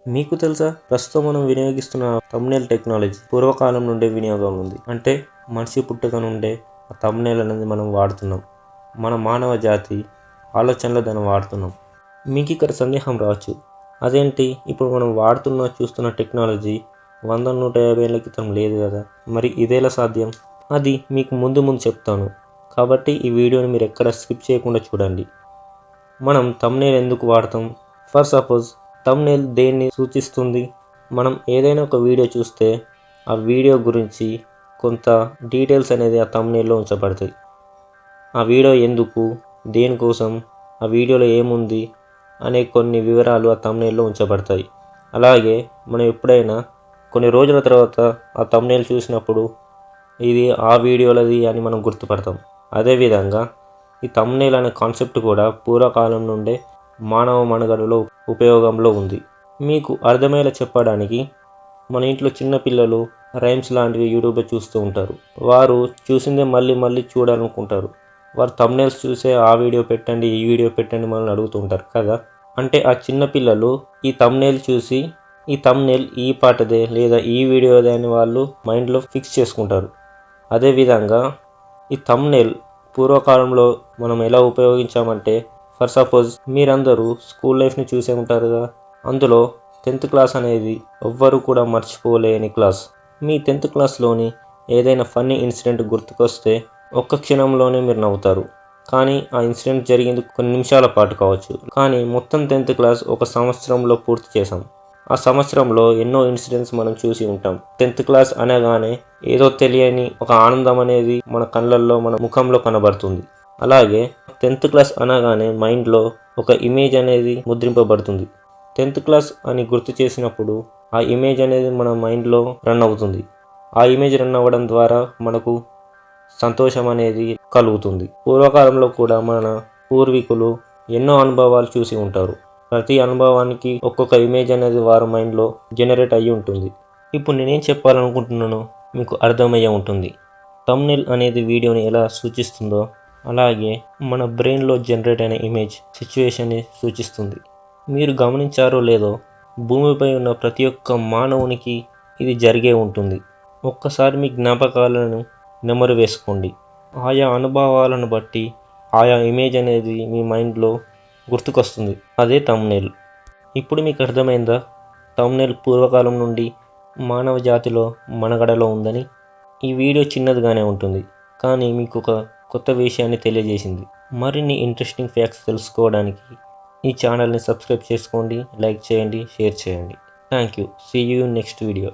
మీకు తెలుసా, ప్రస్తుతం మనం వినియోగిస్తున్న థంబ్నెయిల్ టెక్నాలజీ పూర్వకాలం నుండే వినియోగం ఉంది. అంటే మనిషి పుట్టుక నుండే ఆ థంబ్నెయిల్ అనేది మనం వాడుతున్నాం. మన మానవ జాతి ఆలోచనలో దాన్ని వాడుతున్నాం. మీకు ఇక్కడ సందేహం రావచ్చు, అదేంటి ఇప్పుడు మనం చూస్తున్న టెక్నాలజీ 100-150 ఏళ్ల క్రితం లేదు కదా, మరి ఇదేలా సాధ్యం? అది మీకు ముందు చెప్తాను. కాబట్టి ఈ వీడియోని మీరు ఎక్కడ స్కిప్ చేయకుండా చూడండి. మనం థంబ్నెయిల్ ఎందుకు వాడతాం? ఫర్ సపోజ్ థంబ్నెయిల్ దేన్ని సూచిస్తుంది? మనం ఏదైనా ఒక వీడియో చూస్తే ఆ వీడియో గురించి కొంత డీటెయిల్స్ అనేది ఆ థంబ్నెయిల్లో ఉంచబడతాయి. ఆ వీడియో ఎందుకు, దేనికోసం, ఆ వీడియోలో ఏముంది అనే కొన్ని వివరాలు ఆ థంబ్నెయిల్లో ఉంచబడతాయి. అలాగే మనం ఎప్పుడైనా కొన్ని రోజుల తర్వాత ఆ థంబ్నెయిల్ చూసినప్పుడు ఇది ఆ వీడియోలది అని మనం గుర్తుపడతాం. అదేవిధంగా ఈ థంబ్నెయిల్ అనే కాన్సెప్ట్ కూడా పూర్వకాలం నుండే మానవ మనుగడలో ఉపయోగంలో ఉంది. మీకు అర్థమయ్యేలా చెప్పడానికి, మన ఇంట్లో చిన్నపిల్లలు రైమ్స్ లాంటివి యూట్యూబ్లో చూస్తూ ఉంటారు. వారు చూసిందే మళ్ళీ చూడాలనుకుంటారు. వారు థంబ్నెయిల్స్ చూసే ఆ వీడియో పెట్టండి, ఈ వీడియో పెట్టండి మనల్ని అడుగుతుంటారు కదా. అంటే ఆ చిన్నపిల్లలు ఈ థంబ్నెయిల్ చూసి ఈ థంబ్నెయిల్ ఈ పాటదే లేదా ఈ వీడియోదే అని వాళ్ళు మైండ్లో ఫిక్స్ చేసుకుంటారు. అదేవిధంగా ఈ థంబ్నెయిల్ పూర్వకాలంలో మనం ఎలా ఉపయోగించామంటే, ఫర్ సపోజ్ మీరందరూ స్కూల్ లైఫ్ని చూసే ఉంటారు కదా. అందులో 10th క్లాస్ అనేది ఎవ్వరు కూడా మర్చిపోలేని క్లాస్. మీ 10th క్లాస్లోని ఏదైనా ఫన్నీ ఇన్సిడెంట్ గుర్తుకొస్తే ఒక్క క్షణంలోనే మీరు నవ్వుతారు. కానీ ఆ ఇన్సిడెంట్ జరిగింది కొన్ని నిమిషాల పాటు కావచ్చు, కానీ మొత్తం 10th క్లాస్ ఒక సంవత్సరంలో పూర్తి చేసాం. ఆ సంవత్సరంలో ఎన్నో ఇన్సిడెంట్స్ మనం చూసి ఉంటాం. 10th క్లాస్ అనగానే ఏదో తెలియని ఒక ఆనందం అనేది మన కళ్ళల్లో, మన ముఖంలో కనబడుతుంది. అలాగే 10th క్లాస్ అనగానే మైండ్లో ఒక ఇమేజ్ అనేది ముద్రింపబడుతుంది. 10th క్లాస్ అని గుర్తు చేసినప్పుడు ఆ ఇమేజ్ అనేది మన మైండ్లో రన్ అవుతుంది. ఆ ఇమేజ్ రన్ అవ్వడం ద్వారా మనకు సంతోషం అనేది కలుగుతుంది. పూర్వకాలంలో కూడా మన పూర్వీకులు ఎన్నో అనుభవాలు చూసి ఉంటారు. ప్రతి అనుభవానికి ఒక్కొక్క ఇమేజ్ అనేది వారి మైండ్లో జనరేట్ అయ్యి ఉంటుంది. ఇప్పుడు నేనేం చెప్పాలనుకుంటున్నానో మీకు అర్థమయ్యే ఉంటుంది. థంబ్నెయిల్ అనేది వీడియోని ఎలా సూచిస్తుందో, అలాగే మన బ్రెయిన్లో జనరేట్ అయిన ఇమేజ్ సిచ్యువేషన్ని సూచిస్తుంది. మీరు గమనించారో లేదో, భూమిపై ఉన్న ప్రతి ఒక్క మానవునికి ఇది జరిగే ఉంటుంది. ఒక్కసారి మీ జ్ఞాపకాలను నెమరు వేసుకోండి. ఆయా అనుభవాలను బట్టి ఆయా ఇమేజ్ అనేది మీ మైండ్లో గుర్తుకొస్తుంది. అదే థంబ్నెయిల్. ఇప్పుడు మీకు అర్థమైందా, థంబ్నెయిల్ పూర్వకాలం నుండి మానవ జాతిలో మనుగడలో ఉందని? ఈ వీడియో చిన్నదిగానే ఉంటుంది, కానీ మీకు ఒక కొత్త విషయాన్ని తెలియజేసింది. మరిన్ని ఇంట్రెస్టింగ్ ఫ్యాక్ట్స్ తెలుసుకోవడానికి ఈ ఛానల్ని సబ్స్క్రైబ్ చేసుకోండి, లైక్ చేయండి, షేర్ చేయండి. Thank you. See you next video.